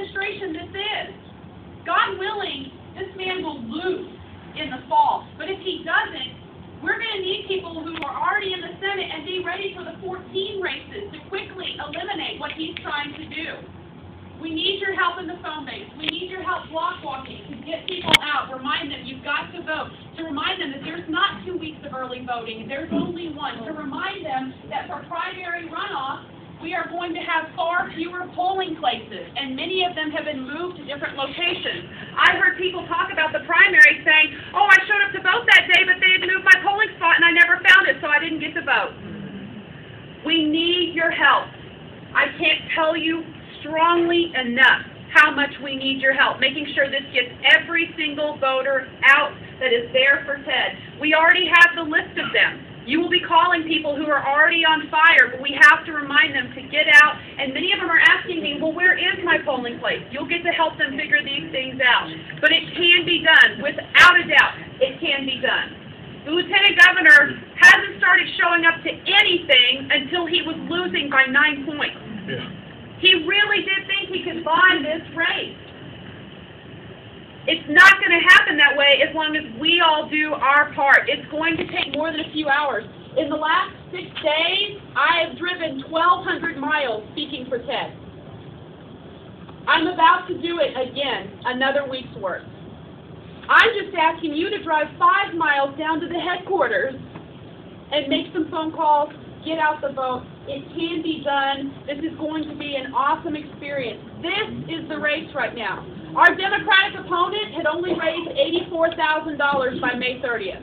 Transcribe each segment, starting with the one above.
administration this is. God willing, this man will lose in the fall. But if he doesn't, we're going to need people who are already in the Senate and be ready for the 14 races to quickly eliminate what he's trying to do. We need your help in the phone banks. We need your help block walking to get people out. Remind them you've got to vote. To remind them that there's not 2 weeks of early voting. There's only one. To remind them that for primary runoff, we are going to have far fewer polling places, and many of them have been moved to different locations. I heard people talk about the primary saying, oh, I showed up to vote that day, but they had moved my polling spot and I never found it, so I didn't get to vote. We need your help. I can't tell you strongly enough how much we need your help, making sure this gets every single voter out that is there for Ted. We already have the list of them. You will be calling people who are already on fire, but we have to remind them to get out. And many of them are asking me, well, where is my polling place? You'll get to help them figure these things out. But it can be done. Without a doubt, it can be done. The lieutenant governor hasn't started showing up to anything until he was losing by 9 points. Yeah. He really did think he could buy this race. It's not going to happen that way as long as we all do our part. It's going to take more than a few hours. In the last 6 days, I have driven 1,200 miles speaking for Ted. I'm about to do it again, another week's worth. I'm just asking you to drive 5 miles down to the headquarters and make some phone calls, get out the vote. It can be done. This is going to be an awesome experience. This is the race right now. Our Democratic opponent had only raised $84,000 by May 30th.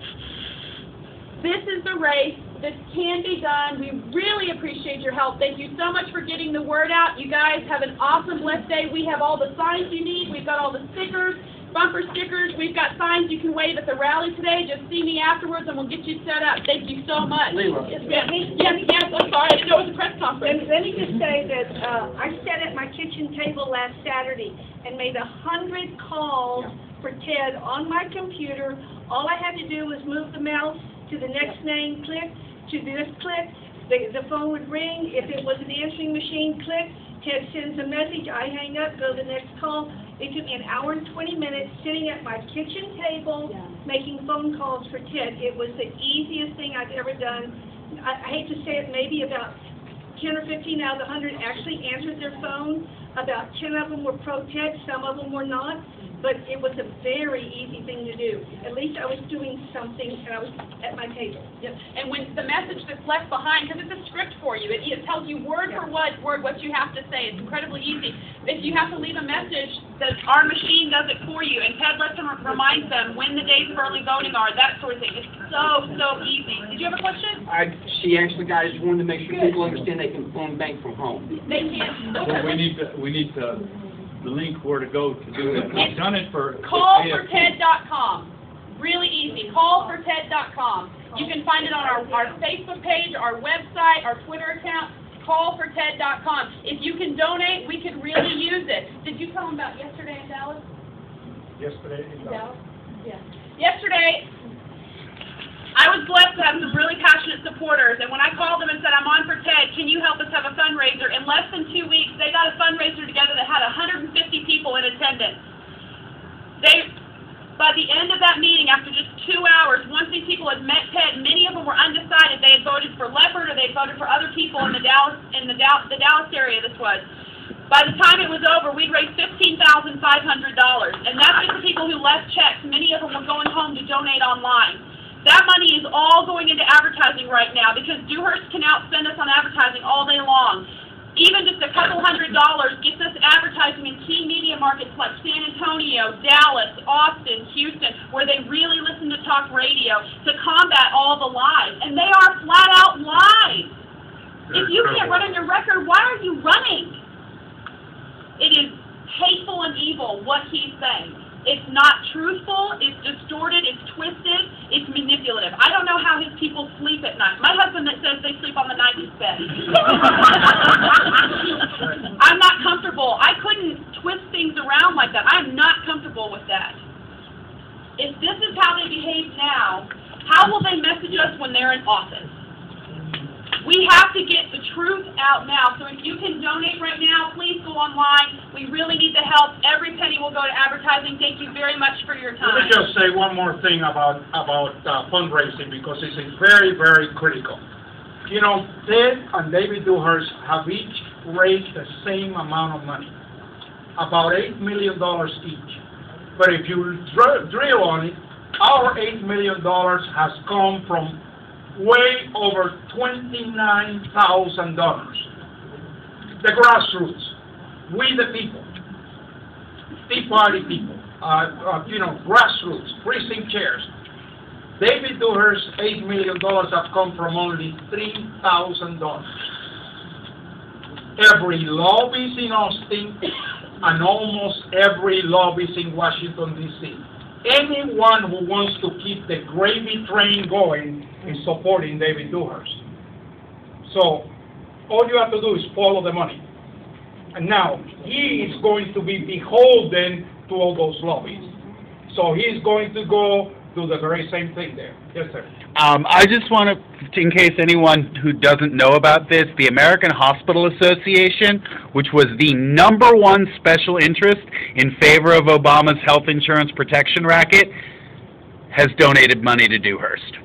This is the race. This can be done. We really appreciate your help. Thank you so much for getting the word out. You guys have an awesome blessed day. We have all the signs you need. We've got all the stickers, bumper stickers. We've got signs you can wave at the rally today. Just see me afterwards and we'll get you set up. Thank you so much. Lela. Yes, I'm sorry. I didn't know it was a press conference. Let me just say that I sat at my kitchen table last Saturday and made 100 calls for Ted on my computer. All I had to do was move the mouse to the next name, click, to this click. The phone would ring. If it was an answering machine, click. Ted sends a message. I hang up, go to the next call. It took me an hour and 20 minutes sitting at my kitchen table making phone calls for Ted. It was the easiest thing I've ever done. I hate to say it, maybe about 10 or 15 out of the 100 actually answered their phone. About 10 of them were pro-Ted, some of them were not. But it was a very easy thing to do. At least I was doing something, and I was at my table. Yep. And when the message that's left behind, because it's a script for you, it tells you word for word what you have to say. It's incredibly easy. If you have to leave a message, that our machine does it for you, and Ted lets them remind them when the days of early voting are, that sort of thing. It's so easy. Did you have a question? She actually, guys, wanted to make sure people understand they can phone bank from home. They can. Well, we need the link where to go to do it. I've done it for callforted.com. Really easy. Callforted.com. You can find it on our Facebook page, our website, our Twitter account. Callforted.com. If you can donate, we could really use it. Did you tell them about yesterday in Dallas? Yesterday in Dallas? Yeah. Yesterday, I was blessed to have some really passionate supporters, and when I called them and said, I'm on for Ted, can you help us have a fundraiser? In less than 2 weeks, they got a fundraiser together that had 150 people in attendance. By the end of that meeting, after just 2 hours, once these people had met Ted, many of them were undecided. They had voted for Leopard or they had voted for other people in the Dallas area this was. By the time it was over, we'd raised $15,500, and that's just the people who left checks. Many of them were going home to donate online. That money is all going into advertising right now because Dewhurst can outspend us on advertising all day long. Even just a couple $100 gets us advertising in key media markets like San Antonio, Dallas, Austin, Houston, where they really listen to talk radio to combat all the lies. And they are flat out lies. If you can't run on your record, why are you running? It is hateful and evil what he's saying. It's not truthful, it's distorted, it's twisted, it's manipulative. I don't know how his people sleep at night. My husband that says they sleep on the night's bed. I'm not comfortable. I couldn't twist things around like that. I'm not comfortable with that. If this is how they behave now, how will they message us when they're in office? We have to get the truth out now. So if you can donate right now, please go online. We really need the help. help. Every penny will go to advertising. Thank you very much for your Let time. me just say one more thing about fundraising, because it's very, very critical. You know, Ted and David Dewhurst have each raised the same amount of money, about $8 million each. But if you drill on it, our $8 million has come from way over $29,000. The grassroots, we the people, Tea Party people, grassroots, precinct chairs. David Dewhurst's $8 million have come from only $3,000. Every lobbyist in Austin and almost every lobbyist in Washington, D.C. Anyone who wants to keep the gravy train going is supporting David Dewhurst. So all you have to do is follow the money. And now, he is going to be beholden to all those lobbies. So he's going to go do the very same thing there. Yes, sir. I just want to, in case anyone who doesn't know about this, the American Hospital Association, which was the #1 special interest in favor of Obama's health insurance protection racket, has donated money to Dewhurst.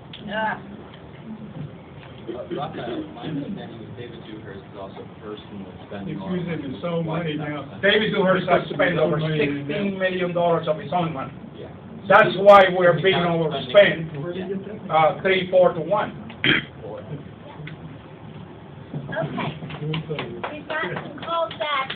Raphael, my understanding is David Dewhurst is also the person that's spending all It's using his own money now. David Dewhurst has spent over $16 million of his own money. Yeah. That's why we're being overspent 3-4 to 1. Okay. We've got some calls back.